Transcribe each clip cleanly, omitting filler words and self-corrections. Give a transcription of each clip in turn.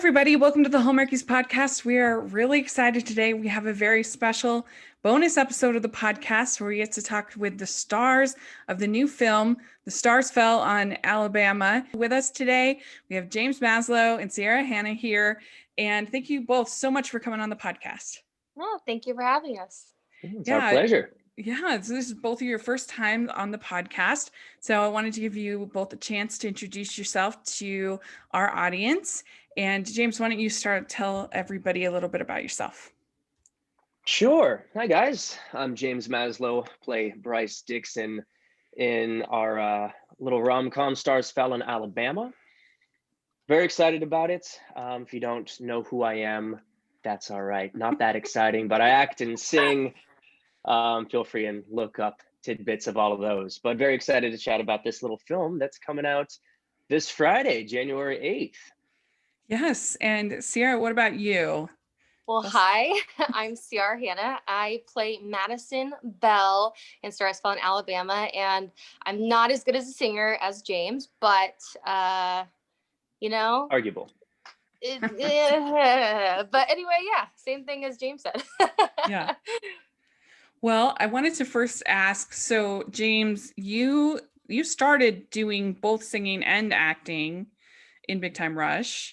everybody. Welcome to the Hallmarkies podcast. We are really excited today. We have a very special bonus episode of the podcast where we get to talk with the stars of the new film, The Stars Fell on Alabama. With us today, we have James Maslow and Ciara Hanna here. And thank you both so much for coming on the podcast. Oh, thank you for having us. It's our pleasure. Yeah, so this is both of your first time on the podcast. So I wanted to give you both a chance to introduce yourself to our audience. And James, why don't you tell everybody a little bit about yourself? Sure. Hi, guys. I'm James Maslow, play Bryce Dixon in our little rom-com Stars Fell in Alabama. Very excited about it. If you don't know who I am, that's all right. Not that exciting, but I act and sing. Feel free and look up tidbits of all of those. But very excited to chat about this little film that's coming out this Friday, January 8th. Yes. And Ciara, what about you? Well, hi, I'm Ciara Hanna. I play Madison Bell in Stars Fell in Alabama, and I'm not as good as a singer as James, but, Arguable. But anyway, yeah, same thing as James said. Yeah. Well, I wanted to first ask, so James, you started doing both singing and acting in Big Time Rush,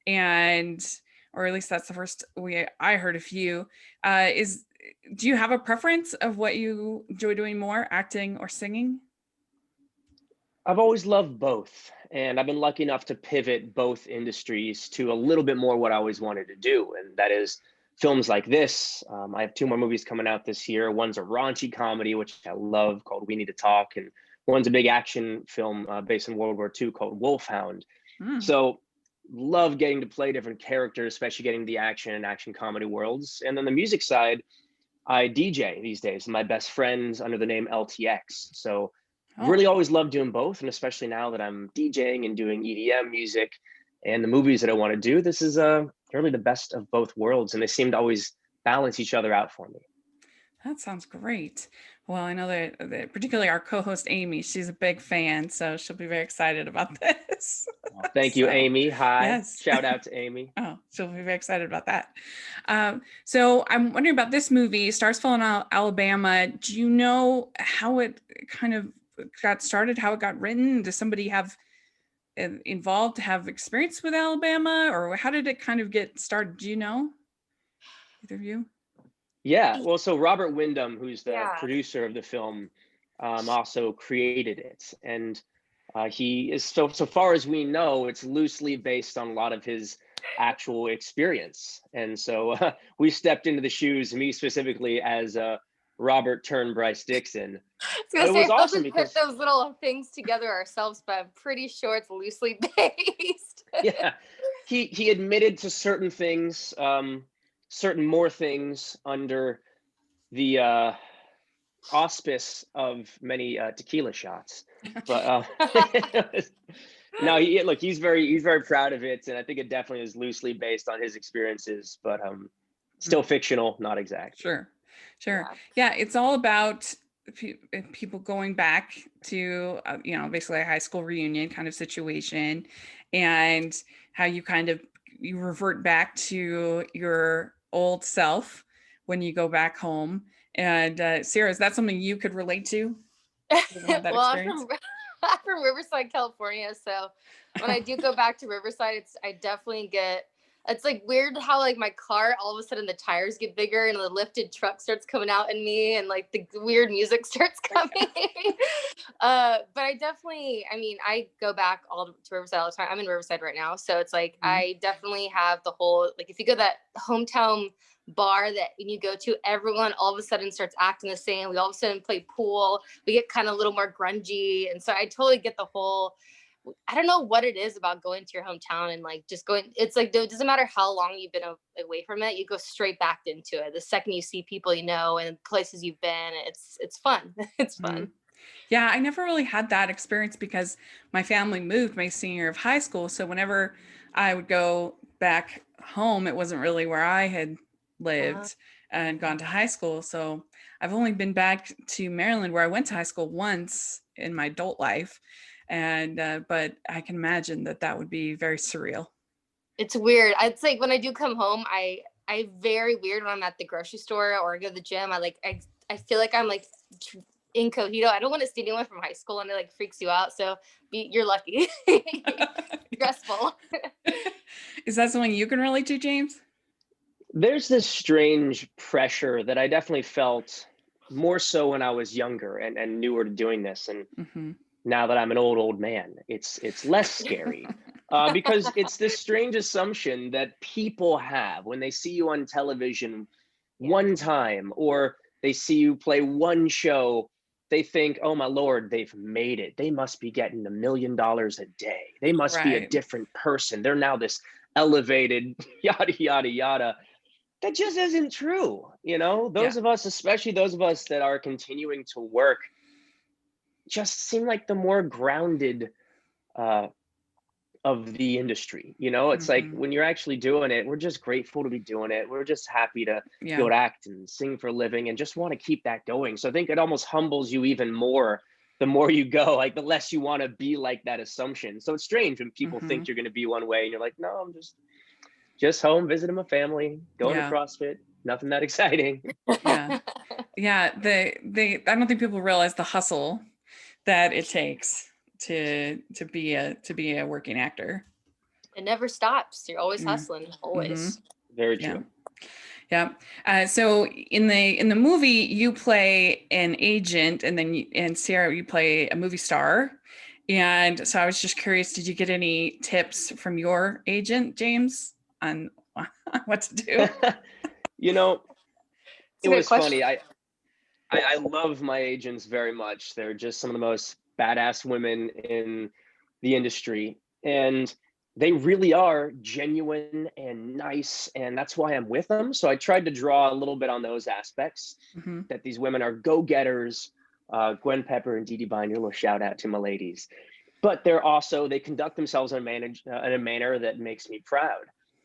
or at least that's the first way I heard of you. Do you have a preference of what you enjoy doing more, acting or singing? I've always loved both, and I've been lucky enough to pivot both industries to a little bit more what I always wanted to do, and that is films like this. I have 2 more movies coming out this year. One's a raunchy comedy, which I love, called We Need to Talk, and one's a big action film based in World War II called Wolfhound. So love getting to play different characters, especially getting the action and action comedy worlds. And then the music side, I DJ these days. My best friends under the name LTX. So really always loved doing both. And especially now that I'm DJing and doing EDM music and the movies that I want to do, this is really the best of both worlds. And they seem to always balance each other out for me. That sounds great. Well, I know that particularly our co-host, Amy, she's a big fan, so she'll be very excited about this. Thank you, Amy. Hi. Yes. Shout out to Amy. Oh, she'll be very excited about that. So I'm wondering about this movie, Stars Fell in Alabama. Do you know how it kind of got started, how it got written? Does somebody have involved have experience with Alabama, or how did it kind of get started? Do you know, either of you? Yeah, well, so Robert Wyndham, who's the producer of the film, also created it. And he is, so far as we know, it's loosely based on a lot of his actual experience. And so we stepped into the shoes, me specifically, as Robert turned Bryce Dixon. It was awesome because put those little things together ourselves, but I'm pretty sure it's loosely based. Yeah, he admitted to certain things, certain more things under the auspice of many tequila shots. But no, he's very proud of it, and I think it definitely is loosely based on his experiences, but still fictional, not exact. Sure. Yeah, it's all about people going back to basically a high school reunion kind of situation, and how you revert back to your old self when you go back home. And Ciara, is that something you could relate to? Well, I'm from Riverside, California, so when I do go back to Riverside, it's like weird how like my car, all of a sudden the tires get bigger and the lifted truck starts coming out in me, and like the weird music starts coming. But I go back to Riverside all the time. I'm in Riverside right now, so it's like I definitely have the whole, like, if you go to that hometown bar that when you go to, everyone all of a sudden starts acting the same. We all of a sudden play pool. We get kind of a little more grungy, and so I totally get the whole. I don't know what it is about going to your hometown and like just going. It's like it doesn't matter how long you've been away from it. You go straight back into it the second you see people and places you've been. It's fun. It's fun. Yeah, I never really had that experience because my family moved my senior year of high school. So whenever I would go back home, it wasn't really where I had lived and gone to high school. So I've only been back to Maryland, where I went to high school once in my adult life. And but I can imagine that would be very surreal. It's weird. It's like when I do come home, I very weird when I'm at the grocery store or I go to the gym. I feel like I'm like incognito. I don't want to see anyone from high school, and it like freaks you out. So you're lucky. Stressful. Is that something you can relate to, James? There's this strange pressure that I definitely felt more so when I was younger and newer to doing this. And now that I'm an old man, it's less scary because it's this strange assumption that people have when they see you on television one time, or they see you play one show. They think, oh my Lord, they've made it. They must be getting $1 million a day. They must be a different person. They're now this elevated yada, yada, yada. That just isn't true. You know, those of us, especially those of us that are continuing to work, just seem like the more grounded of the industry. You know, it's like when you're actually doing it, we're just grateful to be doing it. We're just happy to go to act and sing for a living and just want to keep that going. So I think it almost humbles you even more the more you go, like the less you want to be like that assumption. So it's strange when people think you're going to be one way and you're like, no, I'm just home visiting my family, going to CrossFit, nothing that exciting. Yeah. I don't think people realize the hustle that it takes to be a working actor. It never stops. You're always hustling, always. Very true. So in the movie, you play an agent, and then Ciara, you play a movie star. And so I was just curious, did you get any tips from your agent, James, on what to do? You know, it was funny. I love my agents very much. They're just some of the most badass women in the industry, and they really are genuine and nice, and that's why I'm with them. So I tried to draw a little bit on those aspects, that these women are go-getters. Gwen Pepper and Dee Dee Binder, a little shout out to my ladies. But they conduct themselves in a manner that makes me proud,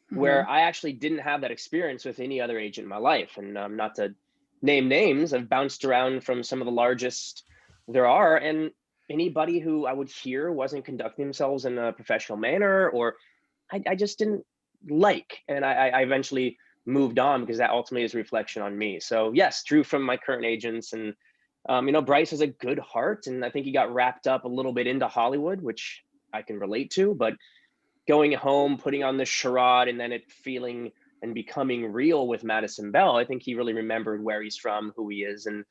where I actually didn't have that experience with any other agent in my life. And not to name names, I've bounced around from some of the largest there are, and anybody who I would hear wasn't conducting themselves in a professional manner, or I just didn't like. And I eventually moved on because that ultimately is a reflection on me. So yes, drew from my current agents. And you know, Bryce has a good heart, and I think he got wrapped up a little bit into Hollywood, which I can relate to. But going home, putting on this charade, and then it feeling and becoming real with Madison Bell, I think he really remembered where he's from, who he is. And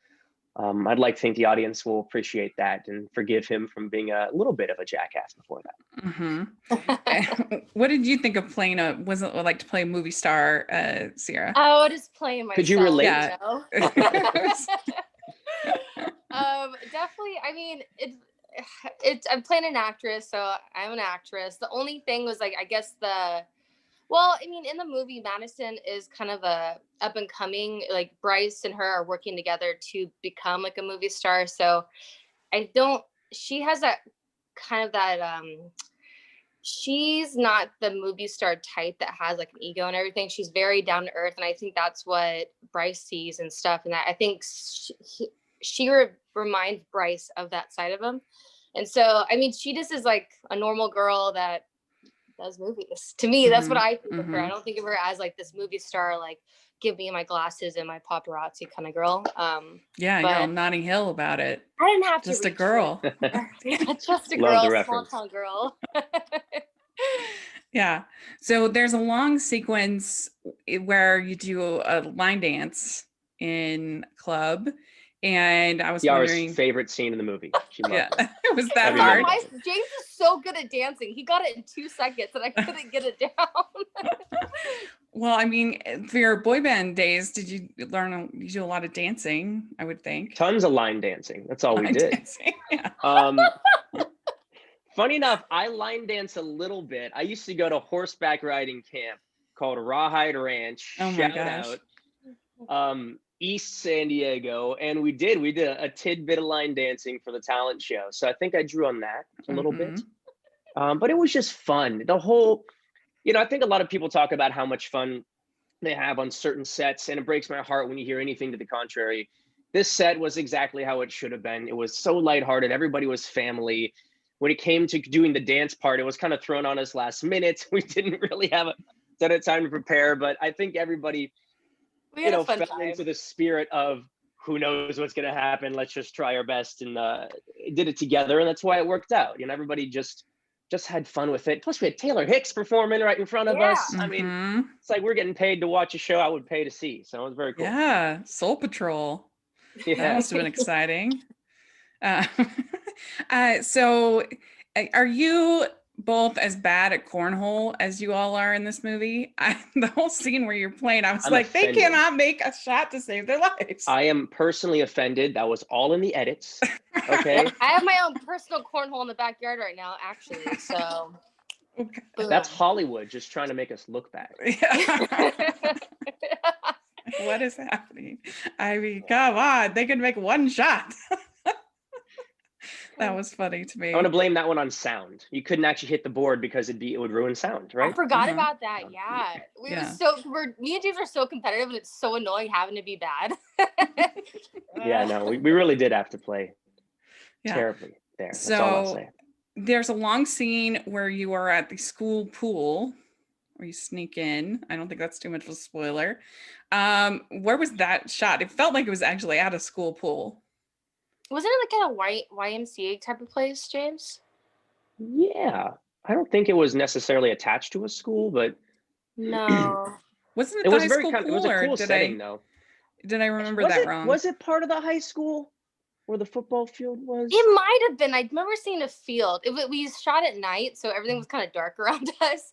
I'd like to think the audience will appreciate that and forgive him from being a little bit of a jackass before that. What did you think of playing was it like to play a movie star, Ciara? Oh, just playing myself. Could you relate? Yeah. Definitely. I mean, I'm playing an actress, so I'm an actress. The only thing was like, I guess in the movie, Madison is kind of a up and coming, like Bryce and her are working together to become like a movie star. So she has that kind of that, she's not the movie star type that has like an ego and everything. She's very down to earth. And I think that's what Bryce sees and stuff. And I think she reminds Bryce of that side of him. And so, I mean, she just is like a normal girl that does movies. To me, that's what I think of her. I don't think of her as like this movie star, like give me my glasses and my paparazzi kind of girl. You're on Notting Hill about it. I didn't have to. Just a girl. Just a girl, small town girl. Yeah. So there's a long sequence where you do a line dance in club. And I was wondering, favorite scene in the movie. She loved it. It was that hard. James is so good at dancing. He got it in 2 seconds, and I couldn't get it down. Well, I mean, for your boy band days, did you do a lot of dancing? I would think. Tons of line dancing. That's all we did. Funny enough, I line dance a little bit. I used to go to horseback riding camp called Rawhide Ranch. Oh my gosh. Out. East San Diego, and we did a tidbit of line dancing for the talent show. So I think I drew on that a little bit. But it was just fun. The whole, I think a lot of people talk about how much fun they have on certain sets, and it breaks my heart when you hear anything to the contrary. This set was exactly how it should have been. It was so lighthearted. Everybody was family. when it came to doing the dance part, it was kind of thrown on us last minute. We didn't really have a ton of time to prepare, but I think everybody, fell into the spirit of who knows what's going to happen. Let's just try our best, and did it together. And that's why it worked out. Everybody just had fun with it. Plus we had Taylor Hicks performing right in front of us. I mean, it's like we're getting paid to watch a show I would pay to see. So it was very cool. Yeah. Soul Patrol. Yeah. That must have been exciting. So are you both as bad at cornhole as you all are in this movie? The whole scene where you're playing, I was like, offended. They cannot make a shot to save their lives. I am personally offended. That was all in the edits. Okay. I have my own personal cornhole in the backyard right now, actually. So okay. That's Hollywood just trying to make us look bad. Yeah. What is happening? I mean, come on, they could make one shot. That was funny to me. I want to blame that one on sound. You couldn't actually hit the board because it would ruin sound, right? I forgot about that. Yeah, me and James are so competitive, and it's so annoying having to be bad. Yeah, no, we really did have to play terribly there. That's all I'll say. There's a long scene where you are at the school pool, where you sneak in. I don't think that's too much of a spoiler. Where was that shot? It felt like it was actually at a school pool. Wasn't it like a YMCA type of place, James? Yeah. I don't think it was necessarily attached to a school, but no. Wasn't it the high school pool? It was a cool setting, though. Did I remember that wrong? Was it part of the high school where the football field was? It might have been. I remember seeing a field. We shot at night, so everything was kind of dark around us.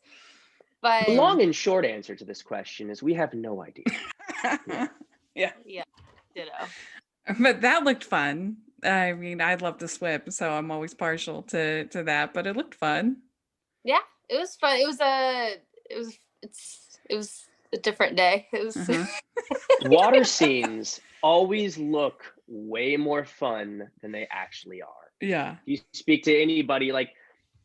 But the long and short answer to this question is we have no idea. Yeah. Ditto. But that looked fun. I mean, I love to swim, so I'm always partial to that, but it looked fun. Yeah, it was fun. It was a different day. It was Water scenes always look way more fun than they actually are. Yeah. You speak to anybody, like,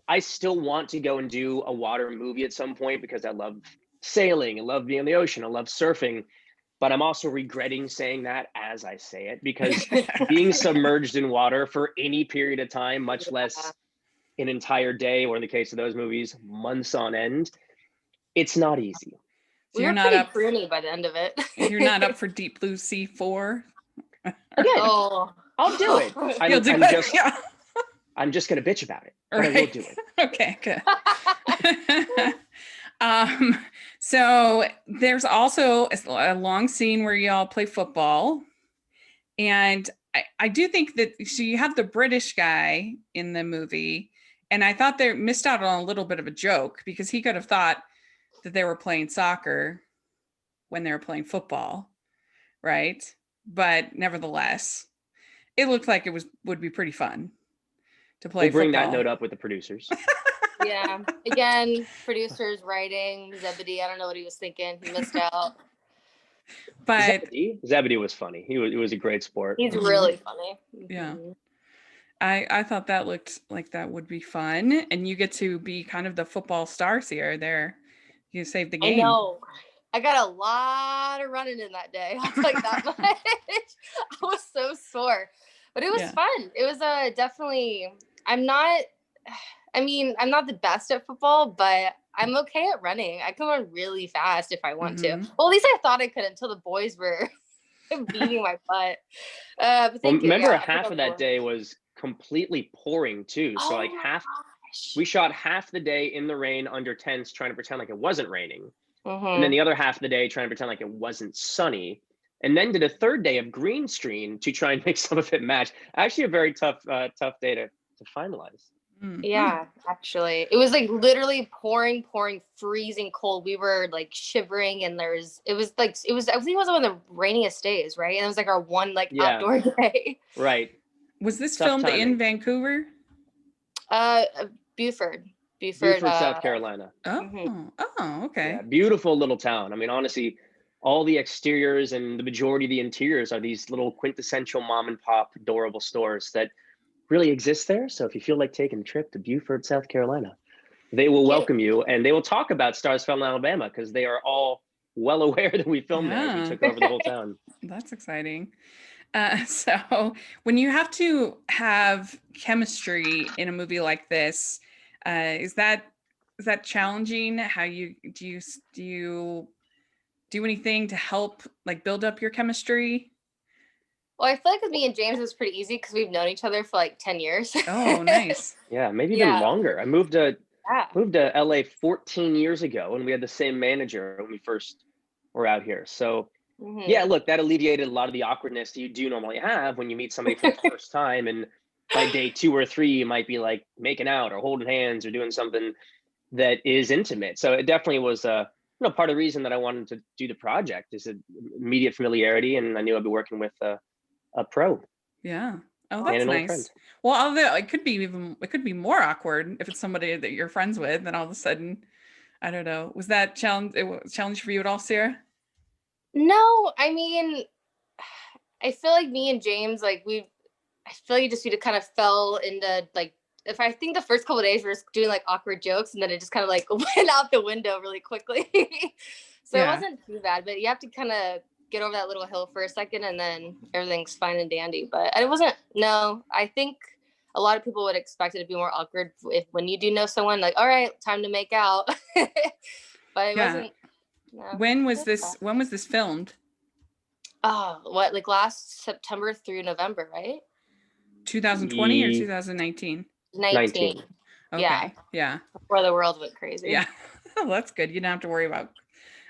I still want to go and do a water movie at some point because I love sailing, I love being in the ocean, I love surfing. But I'm also regretting saying that as I say it, because being submerged in water for any period of time, much less an entire day, or in the case of those movies, months on end, it's not easy. So you're not up by the end of it. You're not up for Deep Blue Sea 4? Again, I'll do it. I'm just going to bitch about it. But right. I will do it. Okay, good. So there's also a long scene where y'all play football. And I do think that you have the British guy in the movie. And I thought they missed out on a little bit of a joke, because he could have thought that they were playing soccer when they were playing football. Right. But nevertheless, it looked like it would be pretty fun to play football. Bring that note up with the producers. Yeah. Again, producers, writing, Zebedee. I don't know what he was thinking. He missed out. But Zebedee was funny. He was a great sport. He's really funny. Yeah. I thought that looked like that would be fun. And you get to be kind of the football stars here. There. You saved the game. I know. I got a lot of running in that day. I'll tell you that much. I was so sore. But it was fun. It was definitely, I'm not the best at football, but I'm okay at running. I can run really fast if I want to. Well, at least I thought I could until the boys were beating my butt. But remember, half of that day was completely pouring too. So we shot half the day in the rain under tents trying to pretend like it wasn't raining. And then the other half of the day trying to pretend like it wasn't sunny. And then did a third day of green screen to try and make some of it match. Actually a very tough day to finalize. Yeah, actually. It was like literally pouring, freezing cold. We were like shivering, and I think it was one of the rainiest days, right? And it was like our one outdoor day. Right. Was this filmed in Vancouver? Buford, South Carolina. Oh, okay. Yeah, beautiful little town. I mean, honestly, all the exteriors and the majority of the interiors are these little quintessential mom and pop adorable stores that really exist there. So if you feel like taking a trip to Buford, South Carolina, they will welcome you, and they will talk about Stars Fell in Alabama, because they are all well aware that we filmed there. We took over the whole town. That's exciting. So when you have to have chemistry in a movie like this, is that challenging? How do you do anything to help like build up your chemistry? Well, I feel like with me and James, it was pretty easy because we've known each other for like 10 years. Oh, nice. Yeah, maybe even Yeah. longer. I moved to LA 14 years ago, and we had the same manager when we first were out here. So yeah, look, that alleviated a lot of the awkwardness that you do normally have when you meet somebody for the first time. And by day 2 or 3, you might be like making out or holding hands or doing something that is intimate. So it definitely was part of the reason that I wanted to do the project is immediate familiarity, and I knew I'd be working with a pro. Yeah. Oh, that's nice. Friend. Well, although it could be more awkward if it's somebody that you're friends with, then all of a sudden, I don't know. Was that challenge for you at all, Ciara? No, I mean, I feel like me and James, like I feel like we kind of fell into like, if I think the first couple of days we were just doing like awkward jokes, and then it just kind of like went out the window really quickly. So It wasn't too bad, but you have to kind of get over that little hill for a second, and then everything's fine and dandy. But it wasn't. No, I think a lot of people would expect it to be more awkward when you do know someone. Like, all right, time to make out. But it wasn't. No, when was this filmed? Oh, what, like last September through November, right? 2020 or 2019? 19. Okay. Yeah. Before the world went crazy. Yeah. Well, that's good. You don't have to worry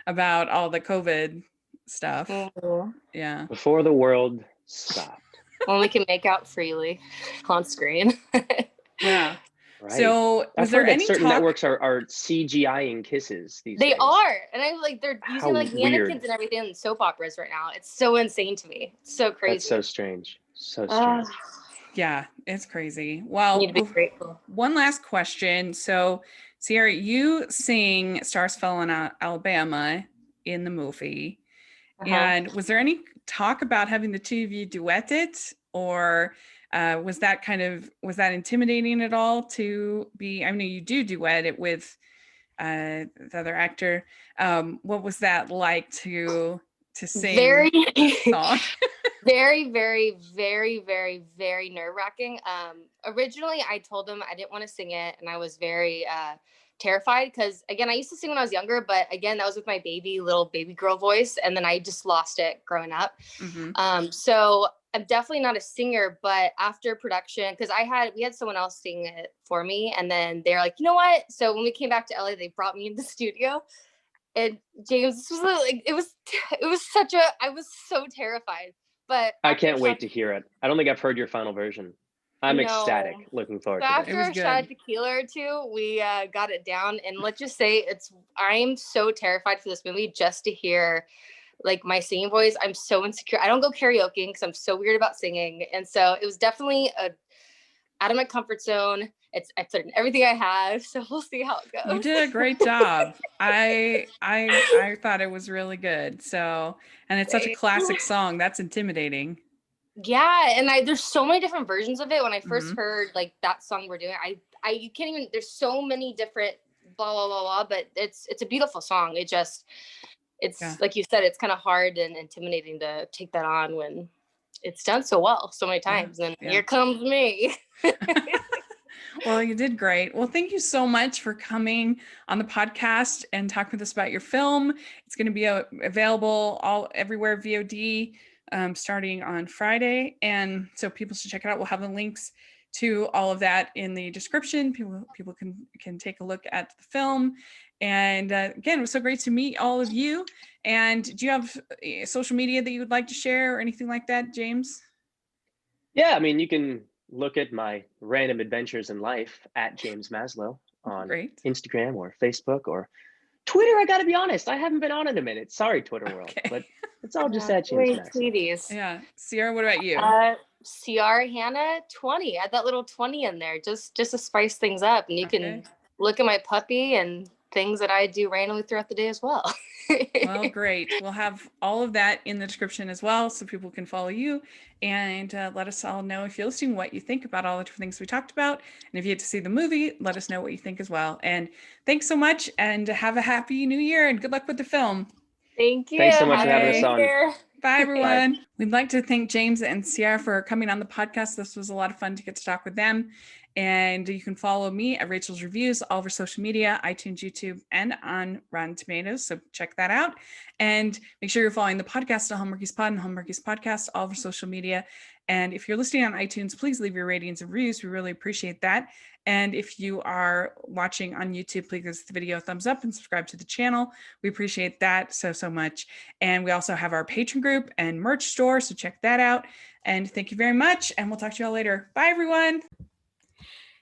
about all the COVID stuff. Mm-hmm. Yeah. Before the world stopped. When we can make out freely on screen. Yeah. Right. So was there any certain networks are CGI-ing kisses these days? They are. And I'm like, they're using like mannequins and everything in soap operas right now. It's so insane to me. It's so crazy. That's so strange. So strange. Yeah, it's crazy. Well, you need to be grateful. One last question. So, Ciara, you sing Stars Fell in Alabama in the movie. And was there any talk about having the two of you duet it, or was that intimidating at all to be? I know you do duet it with the other actor. What was that like to sing? Very song? Very, very, very, very, very nerve-wracking. Originally, I told them I didn't want to sing it, and I was very terrified because, again, I used to sing when I was younger, but again, that was with my little baby girl voice, and then I just lost it growing up. Mm-hmm. So I'm definitely not a singer, but after production, because we had someone else sing it for me, and then they're like, you know what? So when we came back to LA, they brought me in the studio. And James, this was like, I was so terrified. But I can't wait to hear it. I don't think I've heard your final version. I'm ecstatic. Looking forward to it. After a shot of tequila or two, we got it down. And let's just say I'm so terrified for this movie just to hear like my singing voice. I'm so insecure. I don't go karaoke because I'm so weird about singing. And so it was definitely out of my comfort zone. I put in everything I have, so we'll see how it goes. You did a great job. I thought it was really good. So, and it's such a classic song. That's intimidating. Yeah, and there's so many different versions of it. When I first heard like that song we're doing, you can't even. There's so many different blah blah blah blah. But it's a beautiful song. It's like you said, it's kind of hard and intimidating to take that on when it's done so well so many times. And here comes me. Well, you did great. Well, thank you so much for coming on the podcast and talking with us about your film. It's going to be available everywhere VOD starting on Friday. And so people should check it out. We'll have the links to all of that in the description. People can take a look at the film. And again, it was so great to meet all of you. And do you have social media that you would like to share or anything like that, James? Yeah, I mean, you can look at my random adventures in life at James Maslow on Instagram or Facebook or Twitter. I got to be honest, I haven't been on in a minute. Sorry, Twitter world, but it's all just at James Maslow. Sweeties. Yeah. Ciara, what about you? Ciara Hanna 20. Add that little 20 in there just to spice things up. And you can look at my puppy and things that I do randomly throughout the day as well. Well, great. We'll have all of that in the description as well, so people can follow you and let us all know if you're listening what you think about all the different things we talked about. And if you get to see the movie, let us know what you think as well. And thanks so much, and have a happy new year and good luck with the film. Thank you. Thanks so much for having us on. Bye, everyone. We'd like to thank James and Ciara for coming on the podcast. This was a lot of fun to get to talk with them. And you can follow me at Rachel's Reviews, all over social media, iTunes, YouTube, and on Rotten Tomatoes. So check that out. And make sure you're following the podcast, The Hallmarkies Pod and Hallmarkies Podcast, all over social media. And if you're listening on iTunes, please leave your ratings and reviews. We really appreciate that. And if you are watching on YouTube, please give the video a thumbs up and subscribe to the channel. We appreciate that so much. And we also have our Patreon group and merch store, so check that out. And thank you very much. And we'll talk to you all later. Bye, everyone.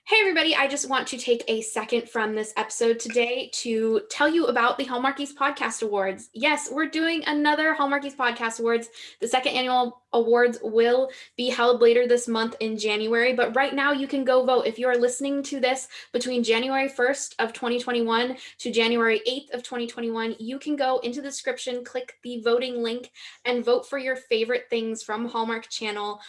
Hey everybody, I just want to take a second from this episode today to tell you about the Hallmarkies Podcast Awards. Yes, we're doing another Hallmarkies Podcast Awards. The second annual awards will be held later this month in January, but right now you can go vote. If you are listening to this between January 1st of 2021 to January 8th of 2021, you can go into the description, click the voting link, and vote for your favorite things from Hallmark Channel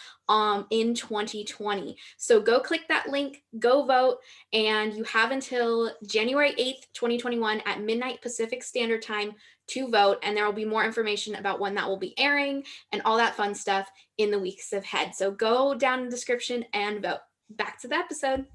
in 2020. So go click that link, go vote, and you have until January 8th, 2021 at midnight Pacific Standard Time to vote, and there will be more information about when that will be airing and all that fun stuff in the weeks ahead. So go down in the description and vote. Back to the episode.